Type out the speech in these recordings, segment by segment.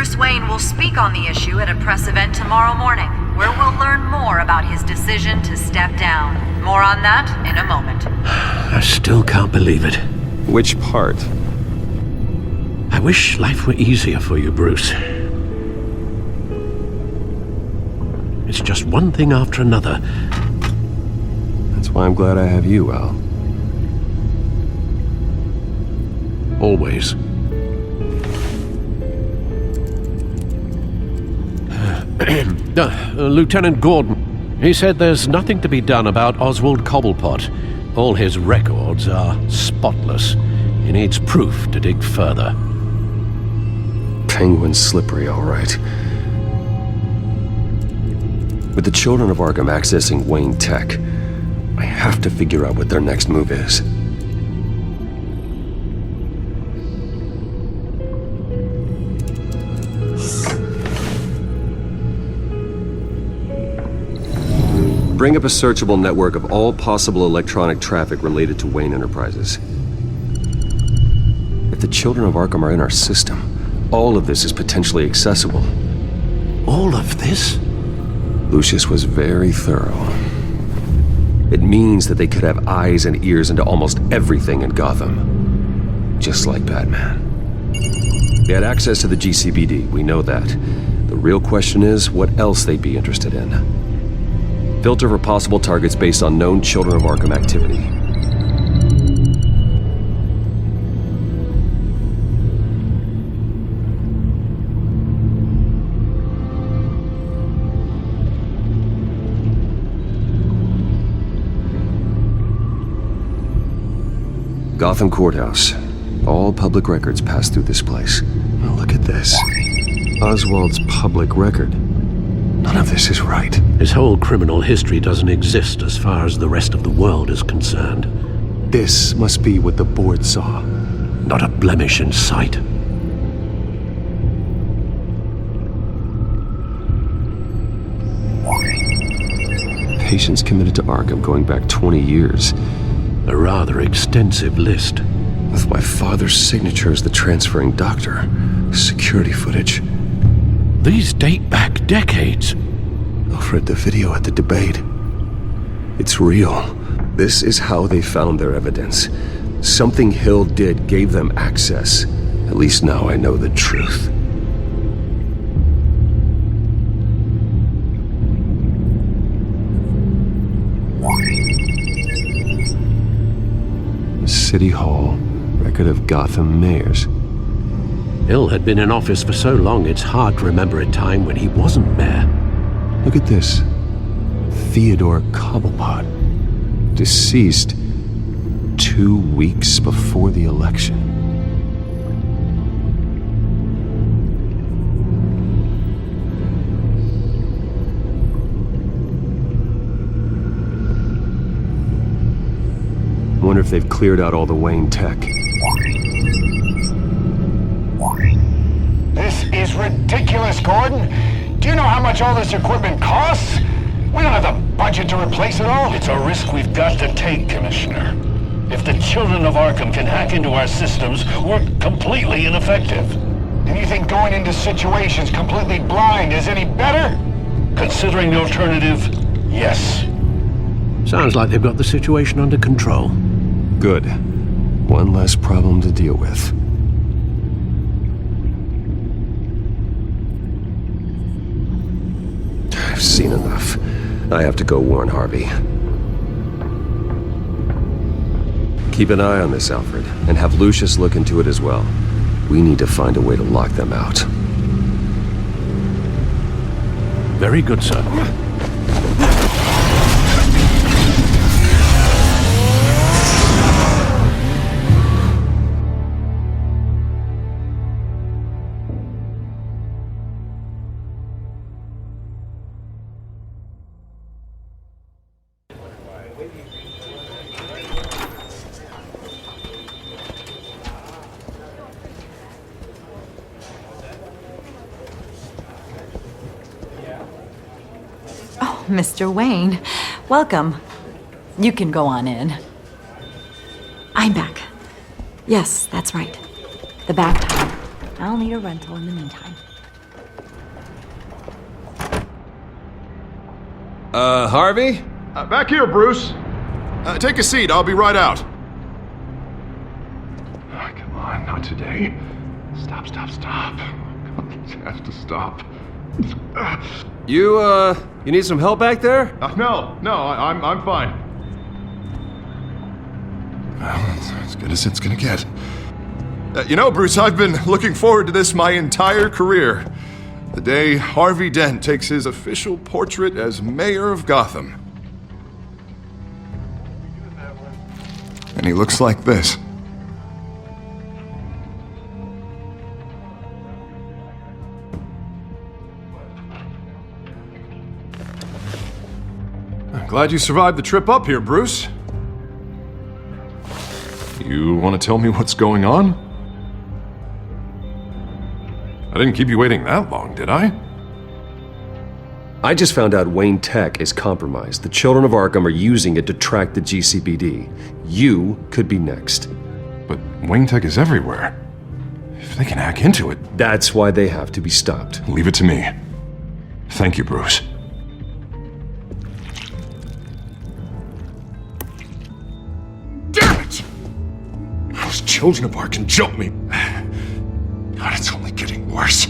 Bruce Wayne will speak on the issue at a press event tomorrow morning, where we'll learn more about his decision to step down. More on that in a moment. I still can't believe it. Which part? I wish life were easier for you, Bruce. It's just one thing after another. That's why I'm glad I have you, Al. Always. Lieutenant Gordon, he said there's nothing to be done about Oswald Cobblepot. All his records are spotless. He needs proof to dig further. Penguin's slippery, all right. With the children of Arkham accessing Wayne Tech, I have to figure out what their next move is. Bring up a searchable network of all possible electronic traffic related to Wayne Enterprises. If the children of Arkham are in our system, all of this is potentially accessible. All of this? Lucius was very thorough. It means that they could have eyes and ears into almost everything in Gotham. Just like Batman. They had access to the GCPD, we know that. The real question is what else they'd be interested in. Filter for possible targets based on known Children of Arkham activity. Gotham Courthouse. All public records pass through this place. Now look at this. Oswald's public record. None of this is right. His whole criminal history doesn't exist as far as the rest of the world is concerned. This must be what the board saw. Not a blemish in sight. Patients committed to Arkham going back 20 years. A rather extensive list. With my father's signature as the transferring doctor. Security footage. These date back decades. I've read the video at the debate. It's real. This is how they found their evidence. Something Hill did gave them access. At least now I know the truth. City Hall, record of Gotham mayors. Hill had been in office for so long it's hard to remember a time when he wasn't mayor. Look at this. Theodore Cobblepot. Deceased 2 weeks before the election. Wonder if they've cleared out all the Wayne tech. This is ridiculous, Gordon. Do you know how much all this equipment costs? We don't have the budget to replace it all. It's a risk we've got to take, Commissioner. If the children of Arkham can hack into our systems, we're completely ineffective. And you think going into situations completely blind is any better? Considering the alternative, yes. Sounds like they've got the situation under control. Good. One less problem to deal with. I've seen enough. I have to go warn Harvey. Keep an eye on this, Alfred, and have Lucius look into it as well. We need to find a way to lock them out. Very good, sir. Mr. Wayne, welcome. You can go on in. I'm back. Yes, that's right. The bathtub. I'll need a rental in the meantime. Harvey? Back here, Bruce. Take a seat, I'll be right out. Oh, come on, not today. Stop. Come on, it has to stop. You need some help back there? No, I'm fine. Well, it's as good as it's gonna get. You know, Bruce, I've been looking forward to this my entire career. The day Harvey Dent takes his official portrait as mayor of Gotham. And he looks like this. I'm glad you survived the trip up here, Bruce. You want to tell me what's going on? I didn't keep you waiting that long, did I? I just found out Wayne Tech is compromised. The children of Arkham are using it to track the GCPD. You could be next. But Wayne Tech is everywhere. If they can hack into it... That's why they have to be stopped. Leave it to me. Thank you, Bruce. Damn it! Those children of Arkham jumped me. God, it's only getting worse.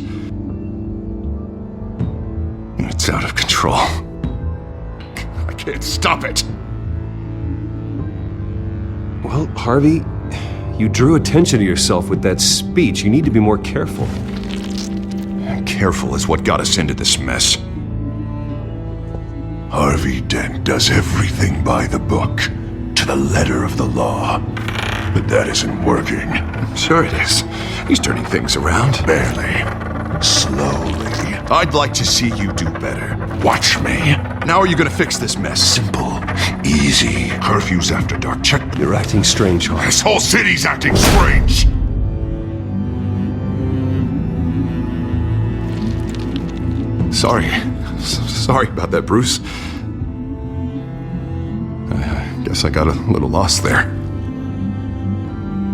It's out of control. I can't stop it. Well, Harvey, you drew attention to yourself with that speech. You need to be more careful. Careful is what got us into this mess. Harvey Dent does everything by the book, to the letter of the law. But that isn't working. Sure it is. He's turning things around. Barely. Slowly. I'd like to see you do better. Watch me. Now are you gonna fix this mess? Simple. Easy. Curfews after dark. Check. You're acting strange, Harvey. This whole city's acting strange. Sorry about that, Bruce. I guess I got a little lost there.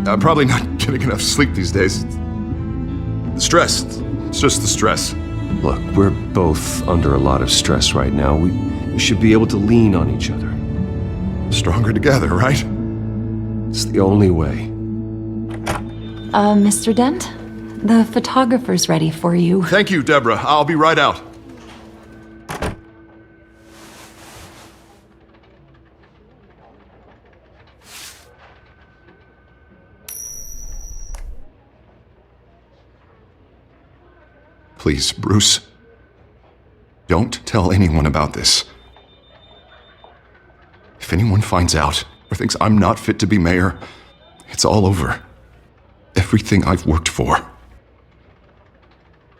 I'm probably not getting enough sleep these days. The stress. It's just the stress. Look, we're both under a lot of stress right now. We should be able to lean on each other. Stronger together, right? It's the only way. Mr. Dent? The photographer's ready for you. Thank you, Deborah. I'll be right out. Please, Bruce. Don't tell anyone about this. If anyone finds out or thinks I'm not fit to be mayor, it's all over. Everything I've worked for.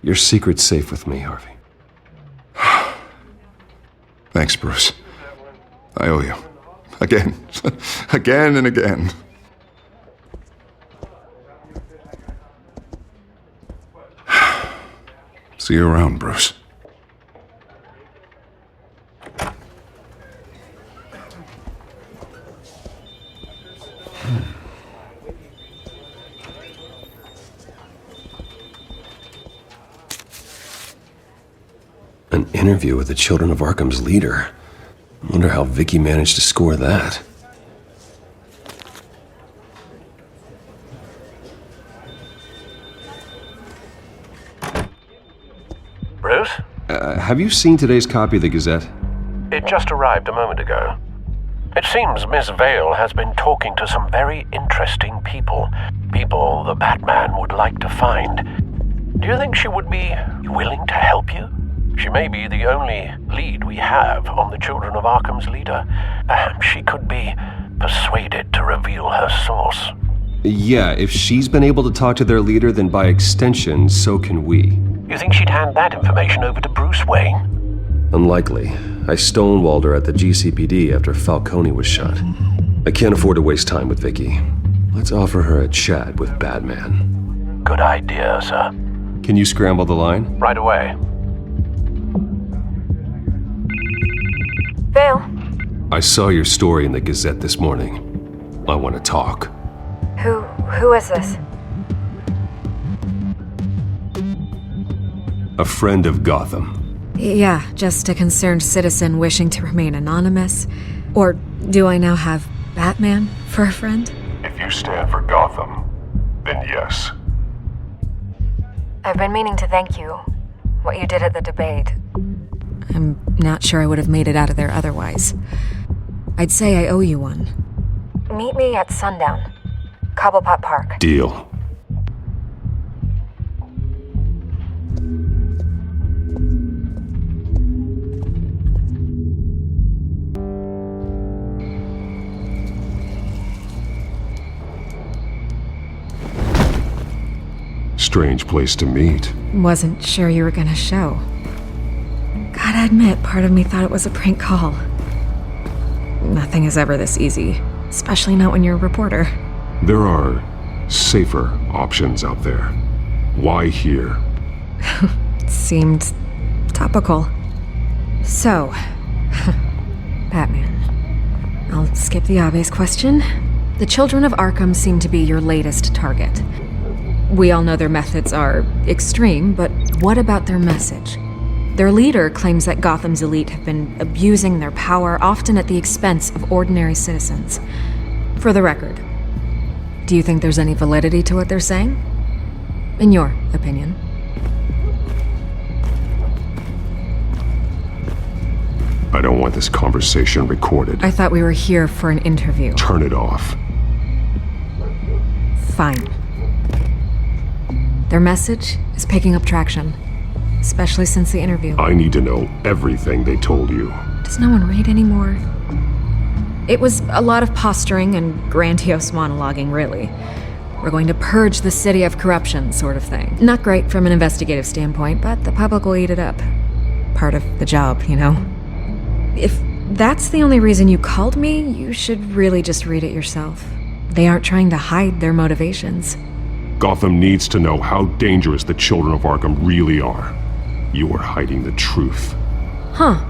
Your secret's safe with me, Harvey. Thanks, Bruce. I owe you. Again. Again and again. See you around, Bruce. An interview with the Children of Arkham's leader. I wonder how Vicky managed to score that. Bruce? Have you seen today's copy of the Gazette? It just arrived a moment ago. It seems Miss Vale has been talking to some very interesting people. People the Batman would like to find. Do you think she would be willing to help you? She may be the only lead we have on the Children of Arkham's leader. Perhaps she could be persuaded to reveal her source. Yeah, if she's been able to talk to their leader, then by extension, so can we. You think she'd hand that information over to Bruce Wayne? Unlikely. I stonewalled her at the GCPD after Falcone was shot. I can't afford to waste time with Vicky. Let's offer her a chat with Batman. Good idea, sir. Can you scramble the line? Right away. Vale. I saw your story in the Gazette this morning. I want to talk. Who is this? A friend of Gotham. Yeah, just a concerned citizen wishing to remain anonymous. Or do I now have Batman for a friend? If you stand for Gotham, then yes. I've been meaning to thank you. What you did at the debate. I'm not sure I would have made it out of there otherwise. I'd say I owe you one. Meet me at sundown. Cobblepot Park. Deal. Strange place to meet. Wasn't sure you were gonna show. Gotta admit, part of me thought it was a prank call. Nothing is ever this easy, especially not when you're a reporter. There are safer options out there. Why here? Seemed topical. So, Batman. I'll skip the obvious question. The children of Arkham seem to be your latest target. We all know their methods are extreme, but what about their message? Their leader claims that Gotham's elite have been abusing their power, often at the expense of ordinary citizens. For the record, do you think there's any validity to what they're saying? In your opinion? I don't want this conversation recorded. I thought we were here for an interview. Turn it off. Fine. Their message is picking up traction, especially since the interview. I need to know everything they told you. Does no one read anymore? It was a lot of posturing and grandiose monologuing, really. We're going to purge the city of corruption, sort of thing. Not great from an investigative standpoint, but the public will eat it up. Part of the job, you know? If that's the only reason you called me, you should really just read it yourself. They aren't trying to hide their motivations. Gotham needs to know how dangerous the children of Arkham really are. You are hiding the truth. Huh.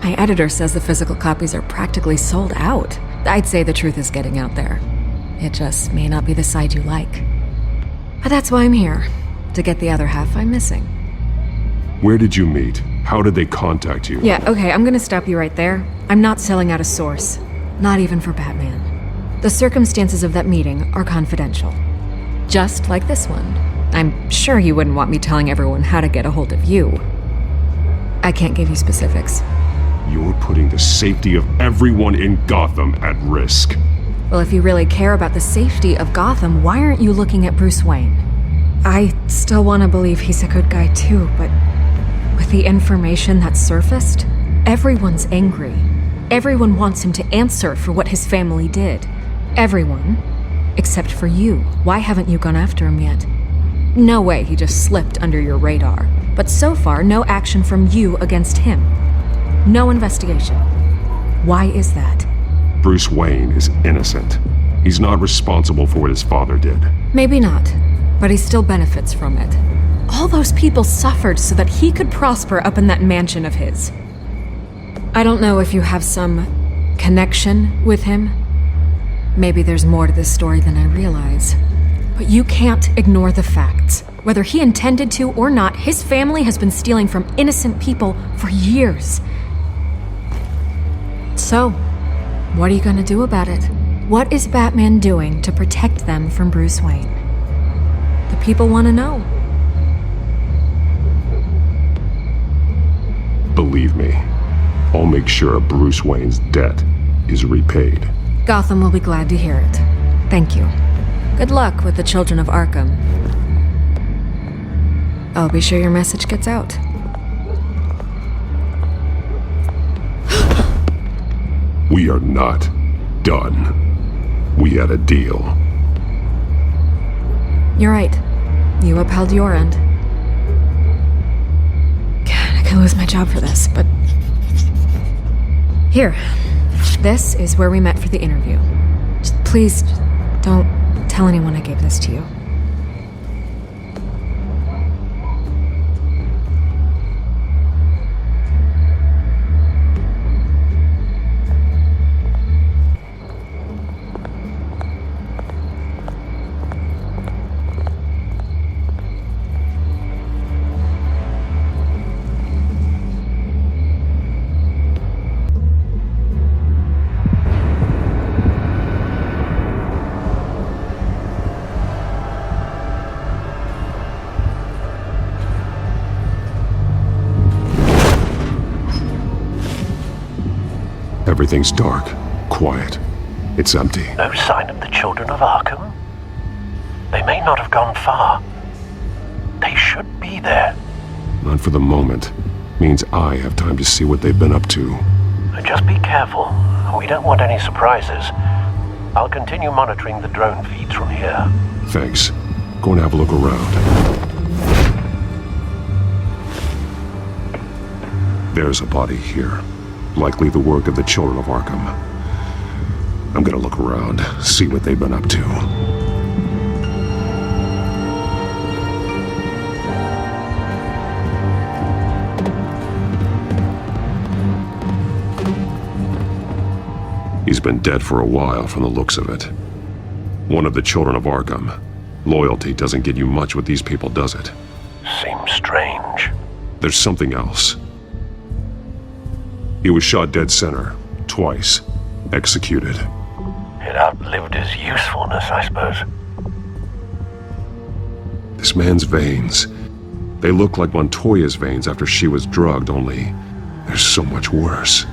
My editor says the physical copies are practically sold out. I'd say the truth is getting out there. It just may not be the side you like. But that's why I'm here. To get the other half I'm missing. Where did you meet? How did they contact you? Yeah, okay, I'm gonna stop you right there. I'm not selling out a source. Not even for Batman. The circumstances of that meeting are confidential. Just like this one. I'm sure you wouldn't want me telling everyone how to get a hold of you. I can't give you specifics. You're putting the safety of everyone in Gotham at risk. Well, if you really care about the safety of Gotham, why aren't you looking at Bruce Wayne? I still want to believe he's a good guy too, but with the information that surfaced, everyone's angry. Everyone wants him to answer for what his family did. Everyone. Except for you. Why haven't you gone after him yet? No way he just slipped under your radar. But so far, no action from you against him. No investigation. Why is that? Bruce Wayne is innocent. He's not responsible for what his father did. Maybe not, but he still benefits from it. All those people suffered so that he could prosper up in that mansion of his. I don't know if you have some connection with him. Maybe there's more to this story than I realize. But you can't ignore the facts. Whether he intended to or not, his family has been stealing from innocent people for years. So, what are you gonna do about it? What is Batman doing to protect them from Bruce Wayne? The people want to know. Believe me, I'll make sure Bruce Wayne's debt is repaid. Gotham will be glad to hear it. Thank you. Good luck with the children of Arkham. I'll be sure your message gets out. We are not done. We had a deal. You're right. You upheld your end. God, I could lose my job for this, but... Here. This is where we met for the interview. Just please, don't tell anyone I gave this to you. Everything's dark, quiet. It's empty. No sign of the children of Arkham? They may not have gone far. They should be there. Not for the moment. Means I have time to see what they've been up to. Just be careful. We don't want any surprises. I'll continue monitoring the drone feeds from here. Thanks. Go and have a look around. There's a body here. Likely the work of the children of Arkham. I'm gonna look around, see what they've been up to. He's been dead for a while from the looks of it. One of the children of Arkham. Loyalty doesn't get you much with these people, does it? Seems strange. There's something else. He was shot dead center, twice, executed. It outlived his usefulness, I suppose. This man's veins, they look like Montoya's veins after she was drugged, only they're so much worse.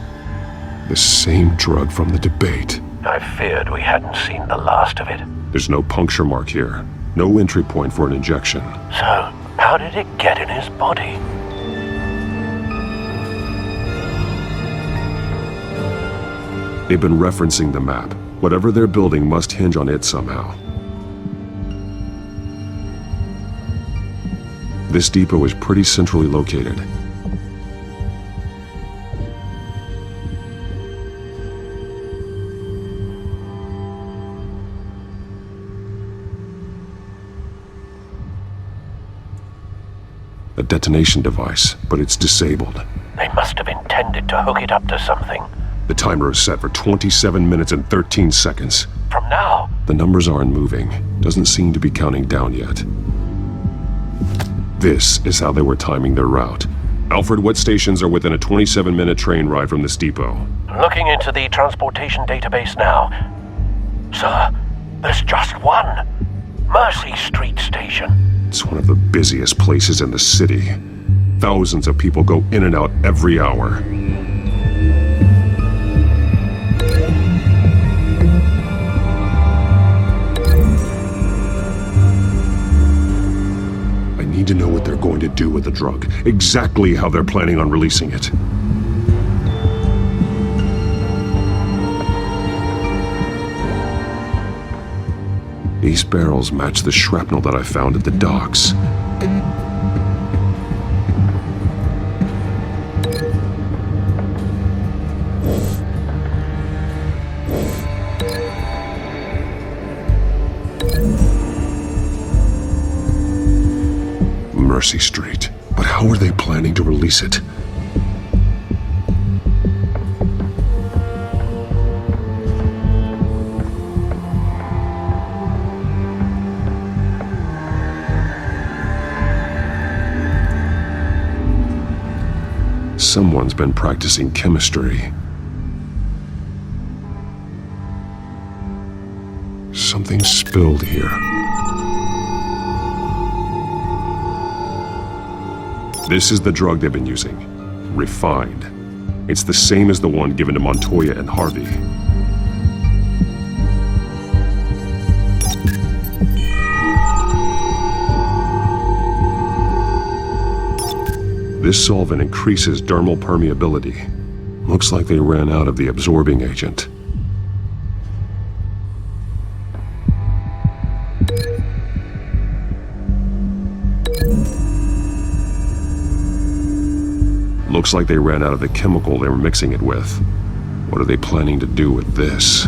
The same drug from the debate. I feared we hadn't seen the last of it. There's no puncture mark here, no entry point for an injection. So, how did it get in his body? They've been referencing the map. Whatever they're building must hinge on it somehow. This depot is pretty centrally located. A detonation device, but it's disabled. They must have intended to hook it up to something. The timer is set for 27 minutes and 13 seconds. From now? The numbers aren't moving. Doesn't seem to be counting down yet. This is how they were timing their route. Alfred, what stations are within a 27-minute train ride from this depot? Looking into the transportation database now. Sir, there's just one. Mercy Street Station. It's one of the busiest places in the city. Thousands of people go in and out every hour. I need to know what they're going to do with the drug. Exactly how they're planning on releasing it. These barrels match the shrapnel that I found at the docks. Mercy Street. But how are they planning to release it? Someone's been practicing chemistry. Something spilled here. This is the drug they've been using. Refined. It's the same as the one given to Montoya and Harvey. This solvent increases dermal permeability. Looks like they ran out of the absorbing agent. Looks like they ran out of the chemical they were mixing it with. What are they planning to do with this?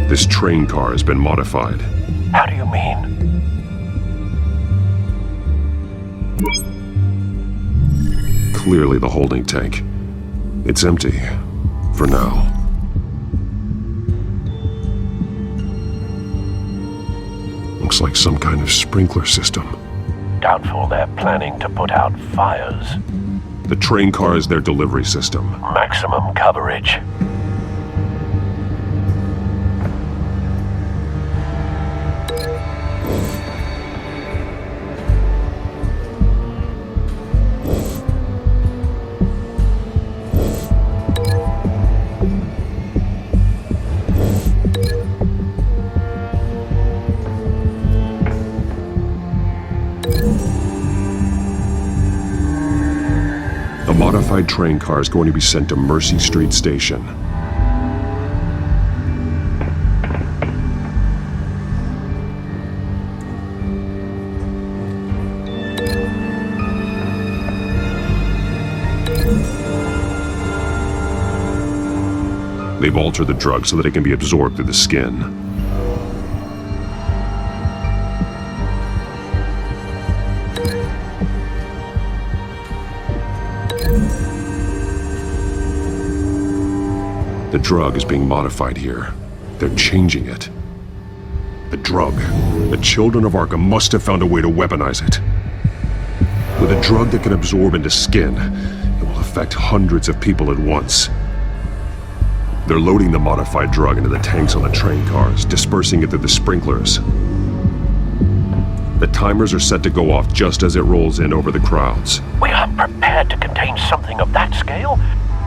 This train car has been modified. How do you mean? Clearly the holding tank. It's empty. For now. Looks like some kind of sprinkler system. Doubtful they're planning to put out fires. The train car is their delivery system. Maximum coverage. The modified train car is going to be sent to Mercy Street Station. They've altered the drug so that it can be absorbed through the skin. The drug is being modified here. They're changing it. The drug. The children of Arkham must have found a way to weaponize it. With a drug that can absorb into skin, it will affect hundreds of people at once. They're loading the modified drug into the tanks on the train cars, dispersing it through the sprinklers. The timers are set to go off just as it rolls in over the crowds. We aren't prepared to contain something of that scale.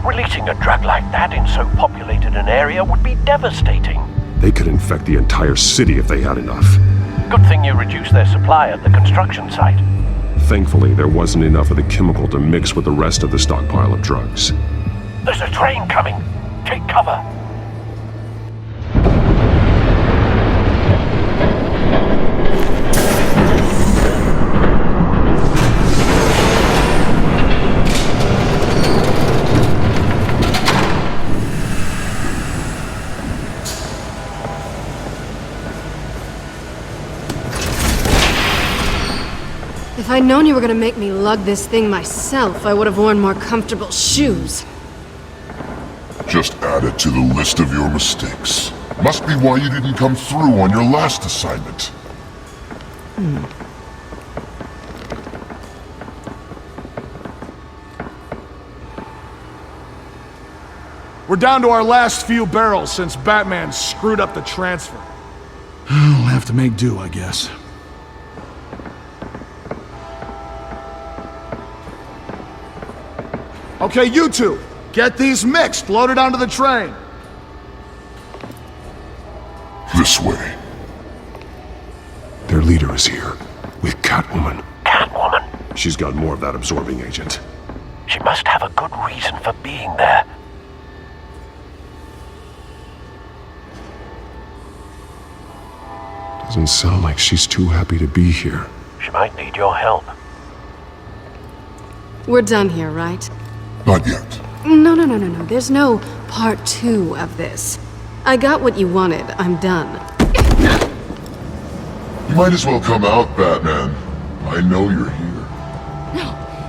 Releasing a drug like that in so populated an area would be devastating. They could infect the entire city if they had enough. Good thing you reduced their supply at the construction site. Thankfully, there wasn't enough of the chemical to mix with the rest of the stockpile of drugs. There's a train coming. Take cover. If I'd known you were gonna make me lug this thing myself, I would have worn more comfortable shoes. Just add it to the list of your mistakes. Must be why you didn't come through on your last assignment. We're down to our last few barrels since Batman screwed up the transfer. We'll have to make do, I guess. Okay, you two, get these mixed, loaded onto the train. This way. Their leader is here, with Catwoman. Catwoman? She's got more of that absorbing agent. She must have a good reason for being there. Doesn't sound like she's too happy to be here. She might need your help. We're done here, right? Not yet. No. There's no part 2 of this. I got what you wanted. I'm done. You might as well come out, Batman. I know you're here.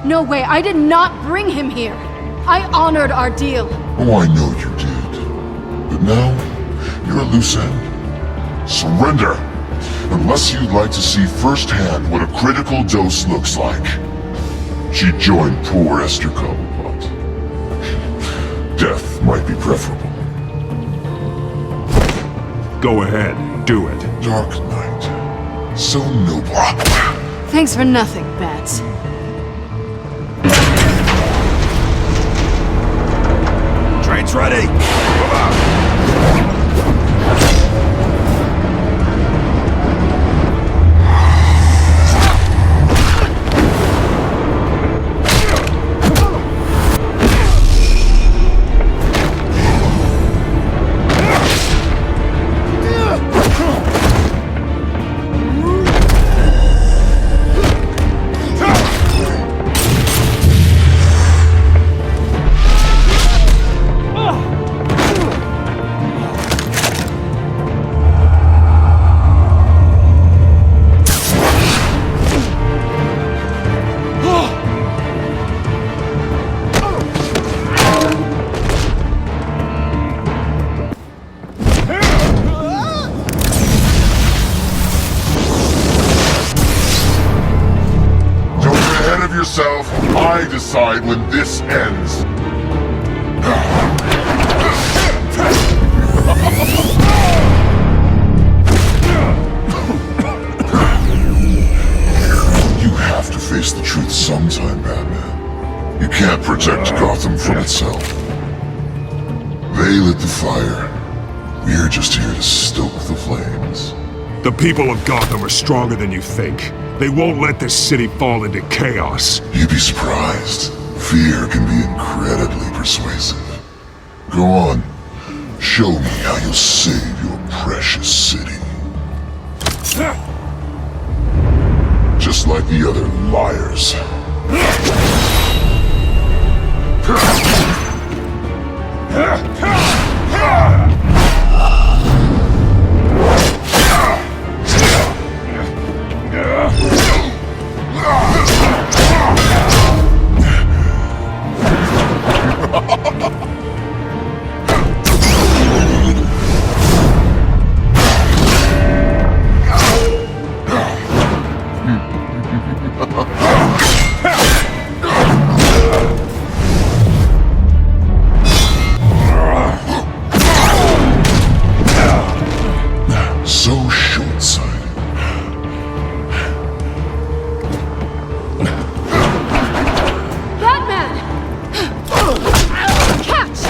No way. I did not bring him here. I honored our deal. Oh, I know you did. But now, you're a loose end. Surrender! Unless you'd like to see firsthand what a critical dose looks like. She joined poor Esther Cobblepot. Death might be preferable. Go ahead, do it. Dark Knight. So noble. Thanks for nothing, Bats. Train's ready! Move out! yourself. I decide when this ends. You have to face the truth sometime, Batman. You can't protect Gotham from itself. They lit the fire. We're just here to stoke the flames. The people of Gotham are stronger than you think. They won't let this city fall into chaos. You'd be surprised. Fear can be incredibly persuasive. Go on. Show me how you'll save your precious city. Just like the other liars. So short-sighted. Batman! Catch!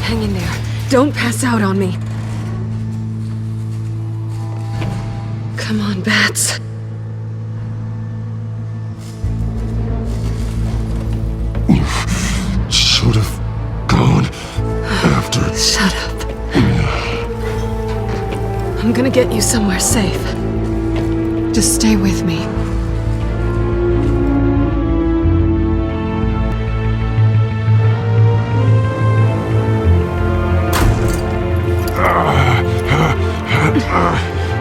Hang in there. Don't pass out on me. Come on, Bats. Should have gone after. Shut up. I'm gonna get you somewhere safe. Just stay with me.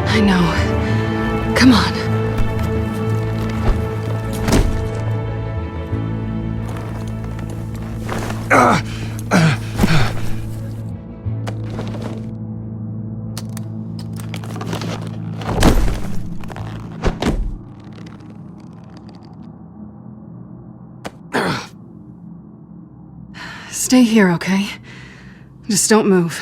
I know. Come on. Stay here, okay? Just don't move.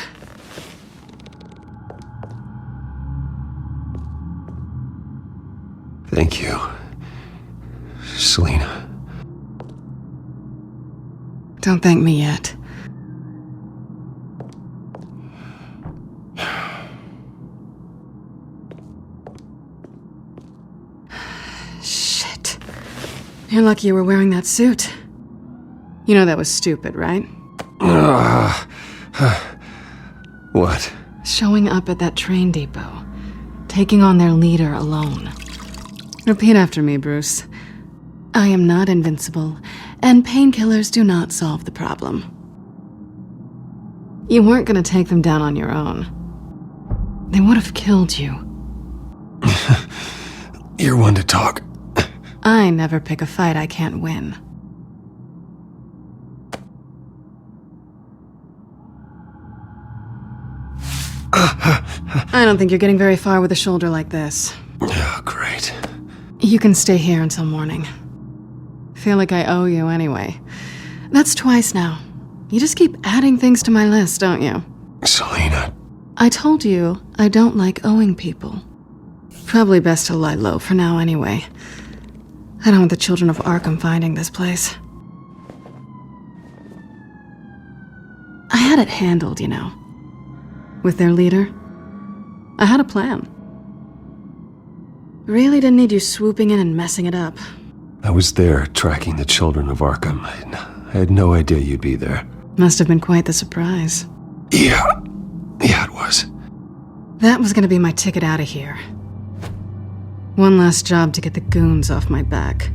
Thank you, Selina. Don't thank me yet. Shit. You're lucky you were wearing that suit. You know that was stupid, right? What? Showing up at that train depot. Taking on their leader alone. Repeat after me, Bruce. I am not invincible, and painkillers do not solve the problem. You weren't gonna take them down on your own. They would have killed you. You're one to talk. I never pick a fight I can't win. I don't think you're getting very far with a shoulder like this. Oh, great. You can stay here until morning. Feel like I owe you anyway. That's twice now. You just keep adding things to my list, don't you? Selina. I told you I don't like owing people. Probably best to lie low for now anyway. I don't want the children of Arkham finding this place. I had it handled, you know. With their leader. I had a plan. Really didn't need you swooping in and messing it up. I was there tracking the children of Arkham. I had no idea you'd be there. Must have been quite the surprise. Yeah, it was. That was gonna be my ticket out of here. One last job to get the goons off my back.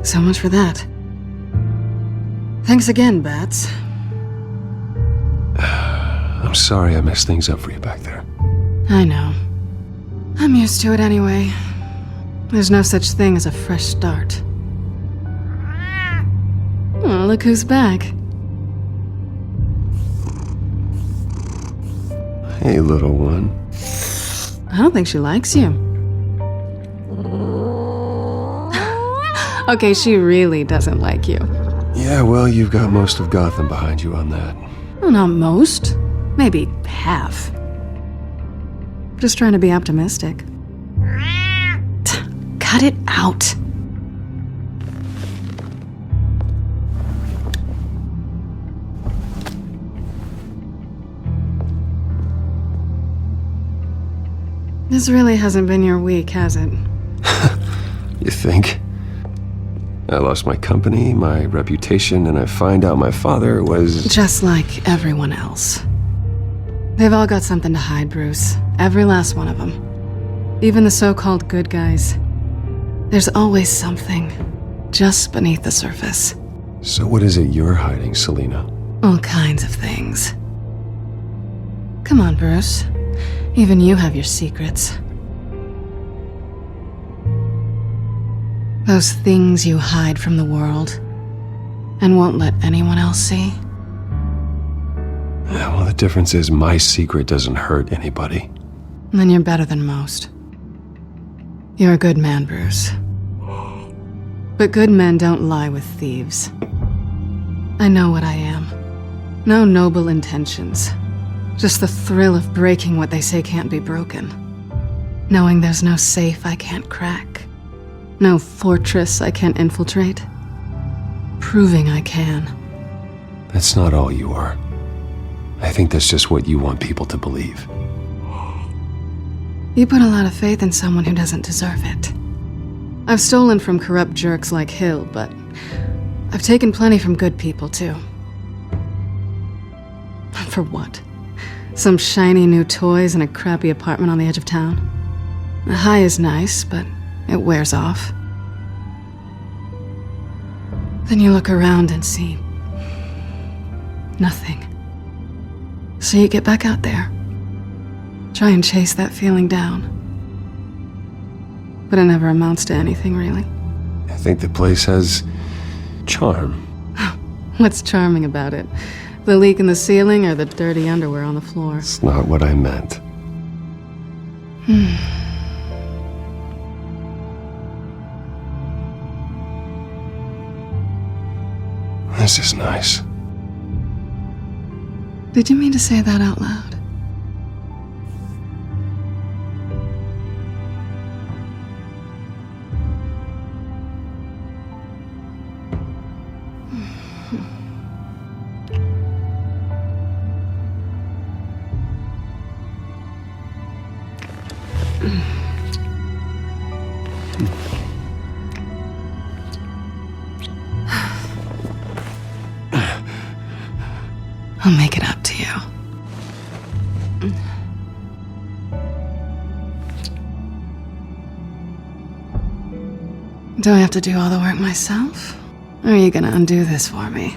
So much for that. Thanks again, Bats. I'm sorry I messed things up for you back there. I know. I'm used to it anyway. There's no such thing as a fresh start. Oh, look who's back. Hey, little one. I don't think she likes you. Okay, she really doesn't like you. Yeah, well, you've got most of Gotham behind you on that. Well, not most. Maybe half. Just trying to be optimistic. Cut it out. This really hasn't been your week, has it? You think? I lost my company, my reputation, and I find out my father was... Just like everyone else. They've all got something to hide, Bruce. Every last one of them. Even the so-called good guys. There's always something just beneath the surface. So what is it you're hiding, Selina? All kinds of things. Come on, Bruce. Even you have your secrets. Those things you hide from the world and won't let anyone else see. Yeah, well, the difference is my secret doesn't hurt anybody. Then you're better than most. You're a good man, Bruce. But good men don't lie with thieves. I know what I am. No noble intentions. Just the thrill of breaking what they say can't be broken. Knowing there's no safe I can't crack. No fortress I can't infiltrate. Proving I can. That's not all you are. I think that's just what you want people to believe. You put a lot of faith in someone who doesn't deserve it. I've stolen from corrupt jerks like Hill, but I've taken plenty from good people, too. For what? Some shiny new toys and a crappy apartment on the edge of town? The high is nice, but it wears off. Then you look around and see nothing. So you get back out there. Try and chase that feeling down. But it never amounts to anything, really. I think the place has charm. What's charming about it? The leak in the ceiling or the dirty underwear on the floor? It's not what I meant. This is nice. Did you mean to say that out loud? I'll make it up to you. Do I have to do all the work myself? Or are you gonna undo this for me?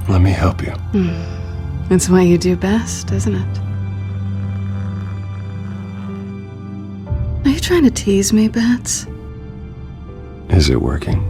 Let me help you. It's what you do best, isn't it? Are you trying to tease me, Bats? Is it working?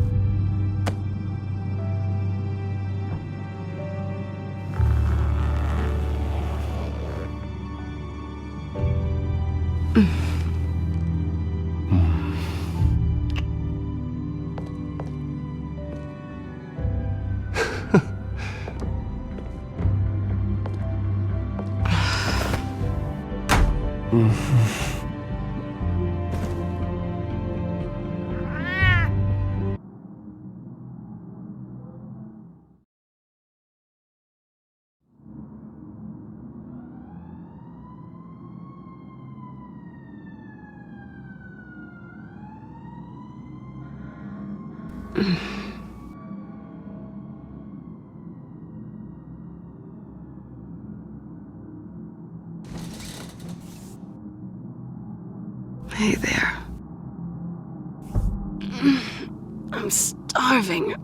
Hey there. I'm starving.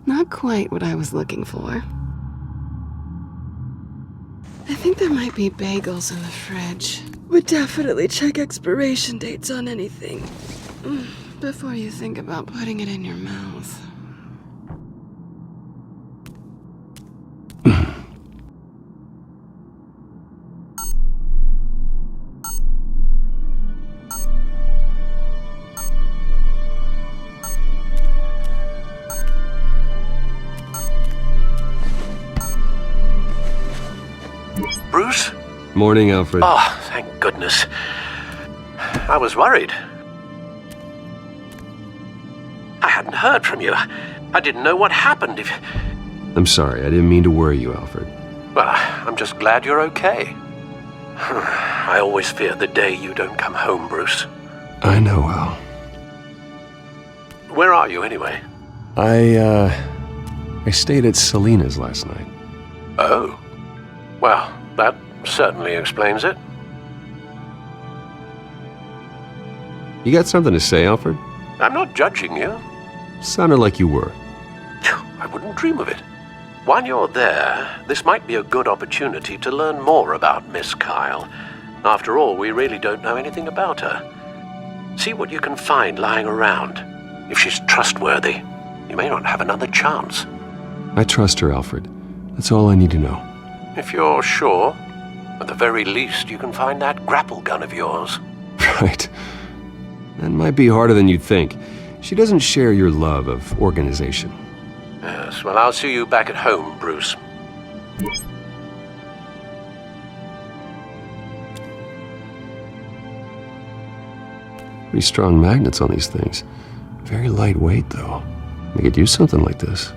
Not quite what I was looking for. I think there might be bagels in the fridge. Would definitely check expiration dates on anything before you think about putting it in your mouth. Bruce? Morning, Alfred. Oh, thank goodness. I was worried. I hadn't heard from you. I didn't know what happened if... I'm sorry, I didn't mean to worry you, Alfred. Well, I'm just glad you're okay. I always fear the day you don't come home, Bruce. I know, Al. Where are you, anyway? I stayed at Selena's last night. Oh. Well, that certainly explains it. You got something to say, Alfred? I'm not judging you. Sounded like you were. I wouldn't dream of it. While you're there, this might be a good opportunity to learn more about Miss Kyle. After all, we really don't know anything about her. See what you can find lying around. If she's trustworthy, you may not have another chance. I trust her, Alfred. That's all I need to know. If you're sure, at the very least, you can find that grapple gun of yours. Right. That might be harder than you'd think. She doesn't share your love of organization. Yes, well, I'll see you back at home, Bruce. Pretty strong magnets on these things. Very lightweight, though. They could use something like this.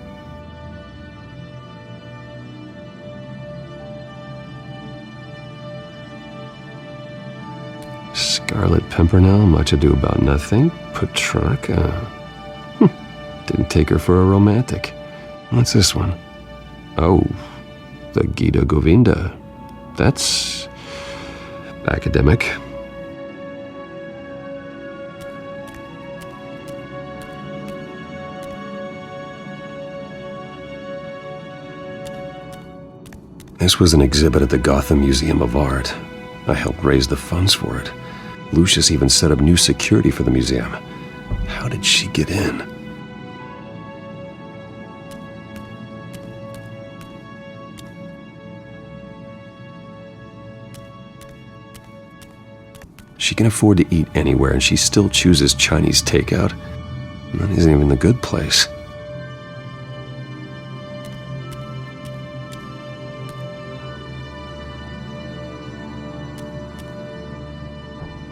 Scarlet Pimpernel, much ado about nothing. Petrarca. Didn't take her for a romantic. What's this one? Oh, the Gita Govinda. That's academic. This was an exhibit at the Gotham Museum of Art. I helped raise the funds for it. Lucius even set up new security for the museum. How did she get in? She can afford to eat anywhere, and she still chooses Chinese takeout. And that isn't even the good place.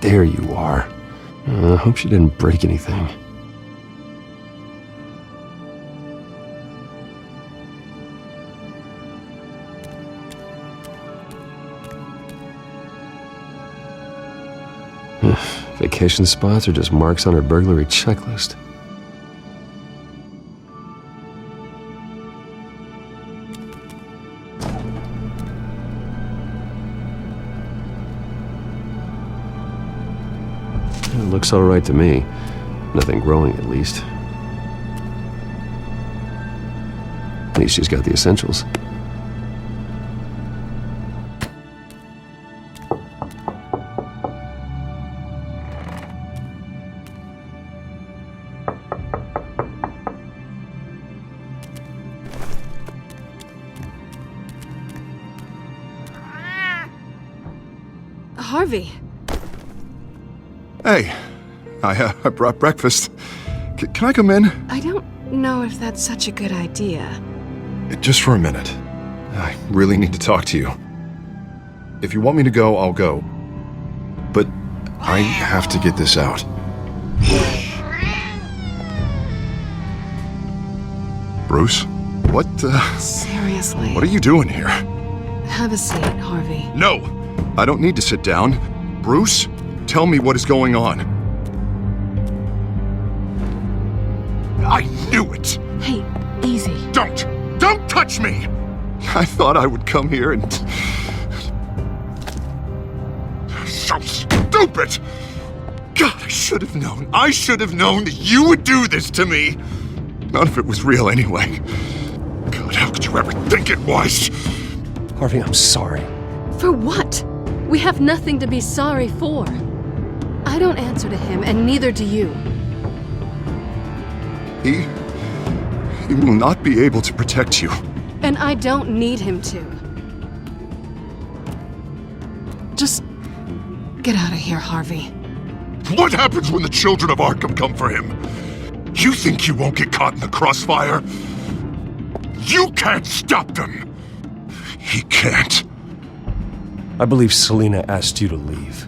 There you are. I hope she didn't break anything. Vacation spots are just marks on her burglary checklist. It looks all right to me. Nothing growing, at least. At least she's got the essentials. Harvey. Hey, I brought breakfast. Can I come in? I don't know if that's such a good idea. Just for a minute. I really need to talk to you. If you want me to go, I'll go. But I have to get this out. Bruce? What, Seriously. What are you doing here? Have a seat, Harvey. No! I don't need to sit down. Bruce, tell me what is going on. I knew it! Hey, easy. Don't touch me! I thought I would come here and... So stupid! God, I should have known. I should have known that you would do this to me! None of it was real anyway. God, how could you ever think it was? Harvey, I'm sorry. For what? We have nothing to be sorry for. I don't answer to him, and neither do you. He will not be able to protect you. And I don't need him to. Just get out of here, Harvey. What happens when the children of Arkham come for him? You think you won't get caught in the crossfire? You can't stop them! He can't. I believe Selina asked you to leave.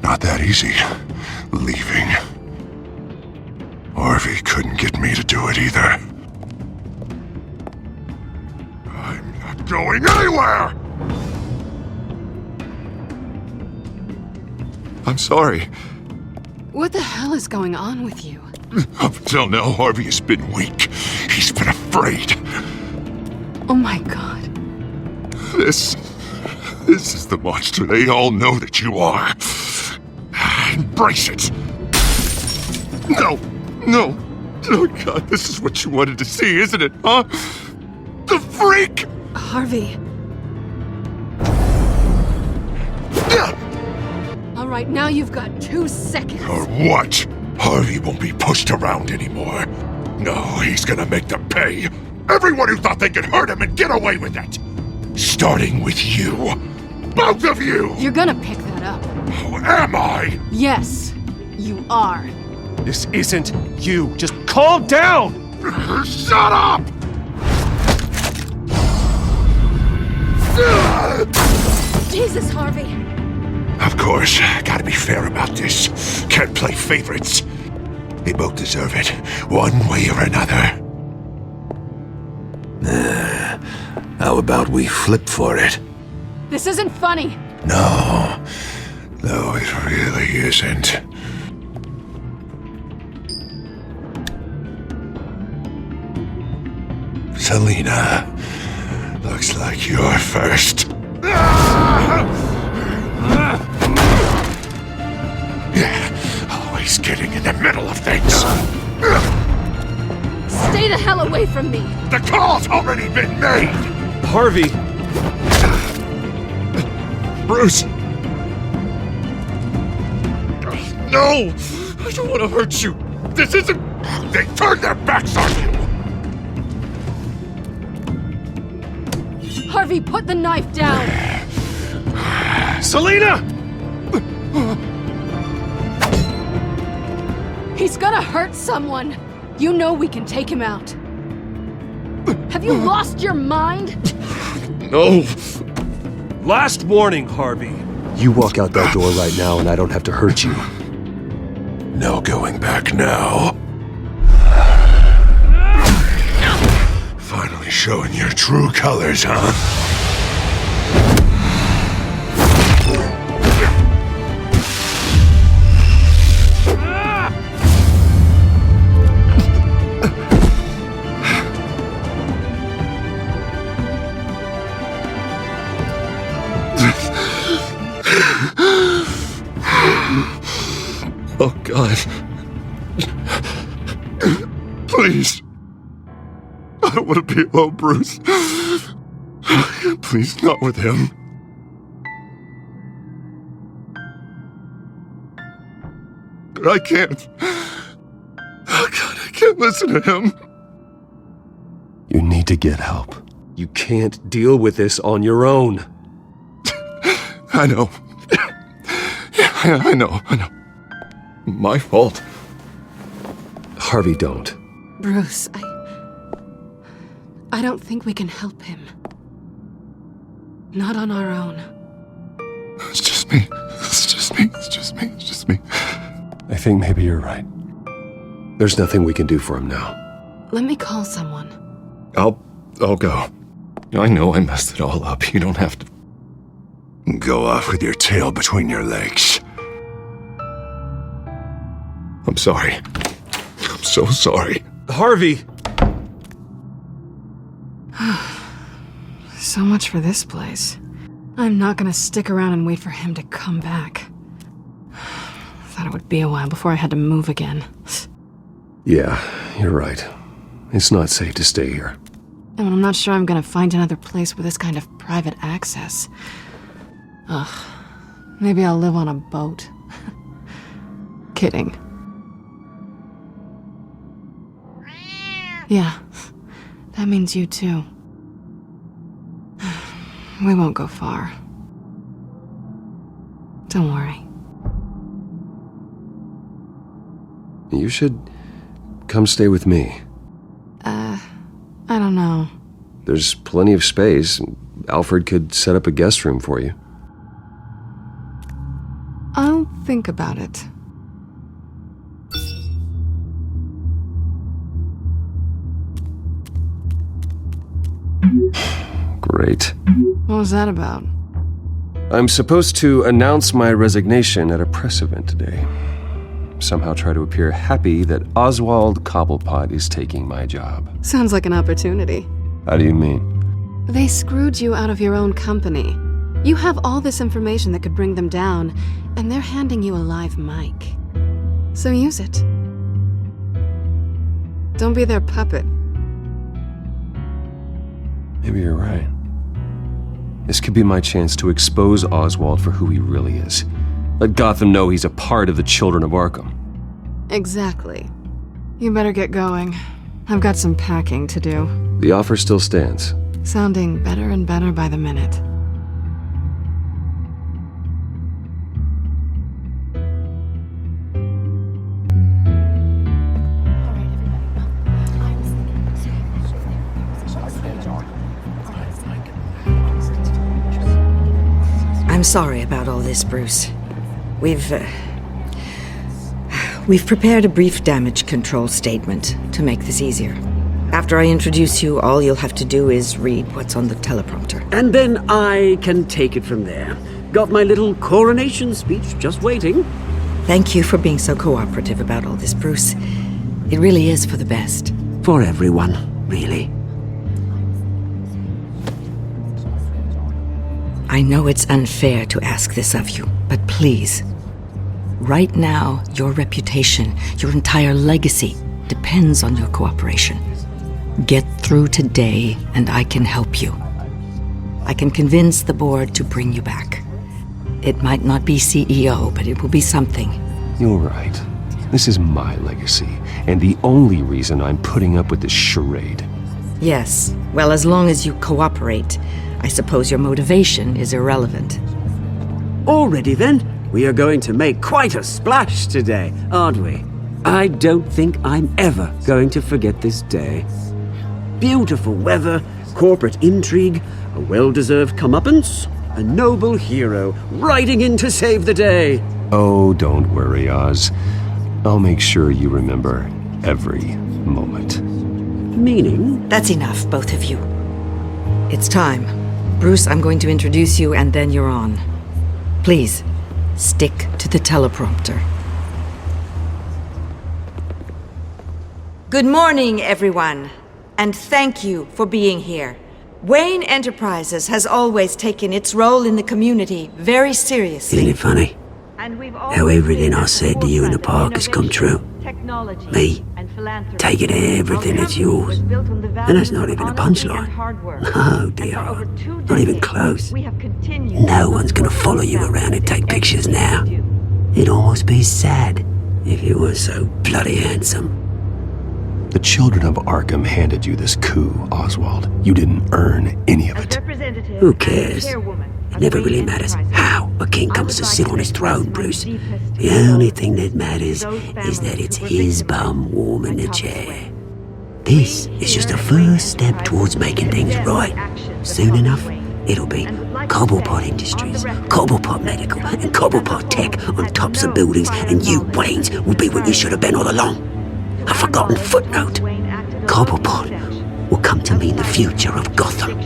Not that easy, leaving. Harvey couldn't get me to do it either. I'm not going anywhere! I'm sorry. What the hell is going on with you? Up until now, Harvey has been weak. He's been afraid. Oh my god. This is the monster they all know that you are. Embrace it. No. Oh God, this is what you wanted to see, isn't it, huh? The freak! Harvey. All right, now you've got 2 seconds. Or what? Harvey won't be pushed around anymore. No, he's gonna make them pay. Everyone who thought they could hurt him and get away with it. Starting with you. Both of you! You're gonna pick that up. Who am I? Yes, you are. This isn't you. Just calm down! Shut up! Jesus, Harvey. Of course, gotta be fair about this. Can't play favorites. They both deserve it, one way or another. How about we flip for it? This isn't funny. No, it really isn't. Selina, looks like you're first. Always getting in the middle of things. Stay the hell away from me. The call's already been made. Harvey! Bruce! No! I don't want to hurt you! This isn't... They turned their backs on you! Harvey, put the knife down. Selina! He's gonna hurt someone. You know we can take him out. Have you lost your mind? No! Last warning, Harvey. You walk out that door right now and I don't have to hurt you. No going back now. Finally showing your true colors, huh? Oh, God. Please. I don't want to be alone, Bruce. Please, not with him. But I can't. Oh, God, I can't listen to him. You need to get help. You can't deal with this on your own. I know. Yeah, I know. My fault. Harvey, don't. Bruce, I don't think we can help him. Not on our own. It's just me. It's just me. It's just me. It's just me. I think maybe you're right. There's nothing we can do for him now. Let me call someone. I'll go. I know I messed it all up. You don't have to go off with your tail between your legs. I'm sorry. I'm so sorry. Harvey! So much for this place. I'm not gonna stick around and wait for him to come back. Thought it would be a while before I had to move again. Yeah, you're right. It's not safe to stay here. And I'm not sure I'm gonna find another place with this kind of private access. Ugh. Maybe I'll live on a boat. Kidding. Yeah, that means you too. We won't go far. Don't worry. You should come stay with me. I don't know. There's plenty of space. Alfred could set up a guest room for you. I'll think about it. Great. What was that about? I'm supposed to announce my resignation at a press event today. Somehow try to appear happy that Oswald Cobblepot is taking my job. Sounds like an opportunity. How do you mean? They screwed you out of your own company. You have all this information that could bring them down, and they're handing you a live mic. So use it. Don't be their puppet. Maybe you're right. This could be my chance to expose Oswald for who he really is. Let Gotham know he's a part of the Children of Arkham. Exactly. You better get going. I've got some packing to do. The offer still stands. Sounding better and better by the minute. I'm sorry about all this, Bruce. We've prepared a brief damage control statement to make this easier. After I introduce you, all you'll have to do is read what's on the teleprompter. And then I can take it from there. Got my little coronation speech just waiting. Thank you for being so cooperative about all this, Bruce. It really is for the best. For everyone, really. I know it's unfair to ask this of you, but please. Right now, your reputation, your entire legacy, depends on your cooperation. Get through today, and I can help you. I can convince the board to bring you back. It might not be CEO, but it will be something. You're right. This is my legacy, and the only reason I'm putting up with this charade. Yes. Well, as long as you cooperate, I suppose your motivation is irrelevant. Already then, we are going to make quite a splash today, aren't we? I don't think I'm ever going to forget this day. Beautiful weather, corporate intrigue, a well-deserved comeuppance, a noble hero riding in to save the day. Oh, don't worry, Oz. I'll make sure you remember every moment. Meaning? That's enough, both of you. It's time. Bruce, I'm going to introduce you, and then you're on. Please, stick to the teleprompter. Good morning, everyone, and thank you for being here. Wayne Enterprises has always taken its role in the community very seriously. Isn't it funny? How everything I said to you in the park has come true. Me, taking everything that's yours. And that's not even a punchline. No, dear, not even close. No one's gonna follow you around and take pictures now. It'd almost be sad if you were so bloody handsome. The Children of Arkham handed you this coup, Oswald. You didn't earn any of it. Who cares? It never really matters how a king comes to sit on his throne, Bruce. The only thing that matters is that it's his bum warm in the chair. This is just a first step towards making things right. Soon enough, it'll be Cobblepot Industries, Cobblepot Medical, and Cobblepot Tech on tops of buildings, and you, Waynes, will be what you should have been all along. A forgotten footnote. Cobblepot will come to mean the future of Gotham.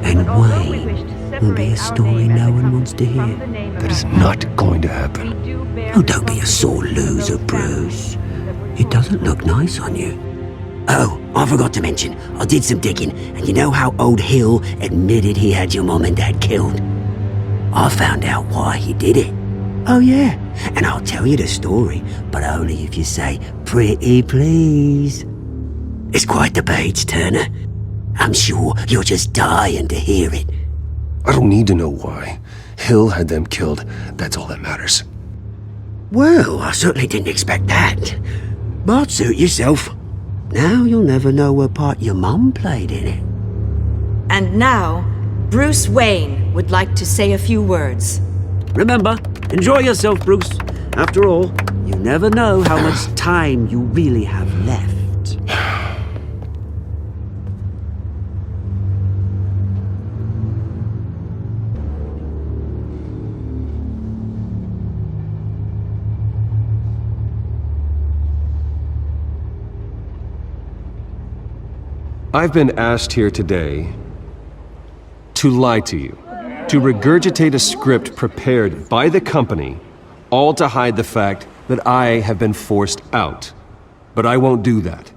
And Wayne will be a story no one wants to hear. That is not going to happen. Oh, don't be a sore loser, Bruce. It doesn't look nice on you. Oh, I forgot to mention, I did some digging, and you know how old Hill admitted he had your mom and dad killed? I found out why he did it. Oh yeah, and I'll tell you the story, but only if you say, pretty please. It's quite the page turner. I'm sure you're just dying to hear it. I don't need to know why. Hill had them killed. That's all that matters. Well, I certainly didn't expect that. But suit yourself. Now you'll never know what part your mum played in it. And now, Bruce Wayne would like to say a few words. Remember, enjoy yourself, Bruce. After all, you never know how much time you really have left. I've been asked here today to lie to you, to regurgitate a script prepared by the company, all to hide the fact that I have been forced out. But I won't do that.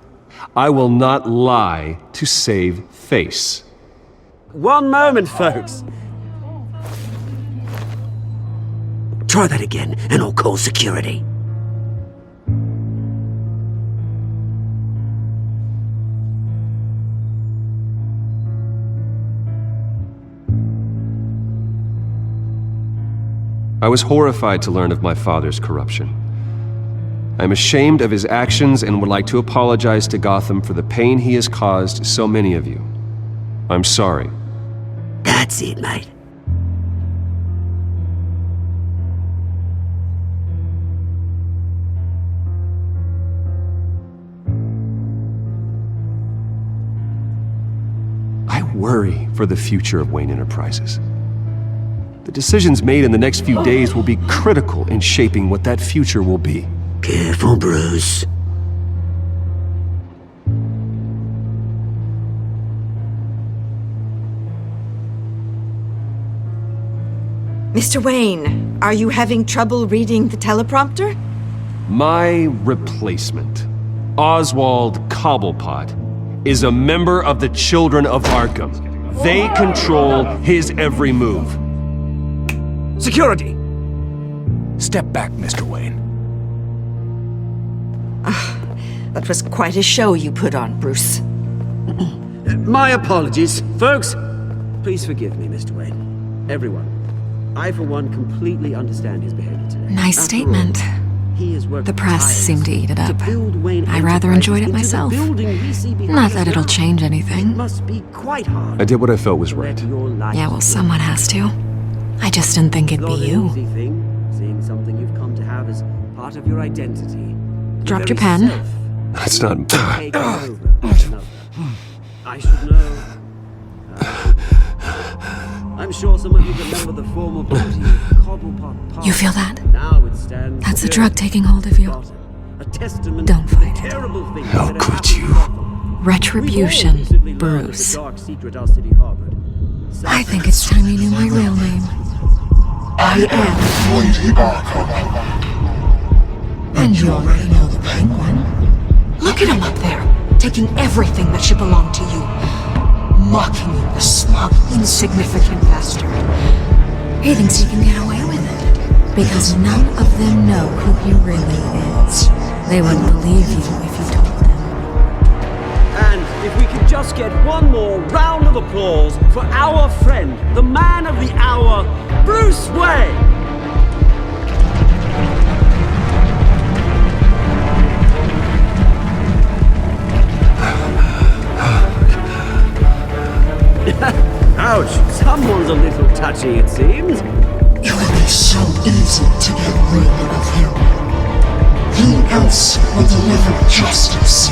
I will not lie to save face. One moment, folks. Try that again, and I'll call security. I was horrified to learn of my father's corruption. I'm ashamed of his actions and would like to apologize to Gotham for the pain he has caused so many of you. I'm sorry. That's it, mate. I worry for the future of Wayne Enterprises. The decisions made in the next few days will be critical in shaping what that future will be. Careful, Bruce. Mr. Wayne, are you having trouble reading the teleprompter? My replacement, Oswald Cobblepot, is a member of the Children of Arkham. They control his every move. Security! Step back, Mr. Wayne. That was quite a show you put on, Bruce. My apologies. Folks, please forgive me, Mr. Wayne. Everyone. I, for one, completely understand his behavior today. Nice statement. The press seemed to eat it up. I rather enjoyed it myself. Not that it'll change anything. Must be quite hard. I did what I felt was right. Yeah, well, someone has to. I just didn't think it'd be you. Seeing something you've come to have as part of your identity. Dropped your pen. That's not... I should know. I'm sure some of you remember the former beauty of Cobblepot Park. You feel that? Now it stands. That's the drug taking hold of you. A testament Don't fight it. How could you? Retribution, Bruce. I think it's time you knew my real name. I am Lady Arkham. And you already know the Penguin. Look at him up there, taking everything that should belong to you. Mocking you, the smug, insignificant bastard. He thinks he can get away with it, because none of them know who he really is. They wouldn't believe you if you told them. And if we could just get one more round of applause for our friend, the man of the hour, Bruce Wayne! Ouch! Someone's a little touchy, it seems. It would be so easy to get rid of him. He else will deliver justice.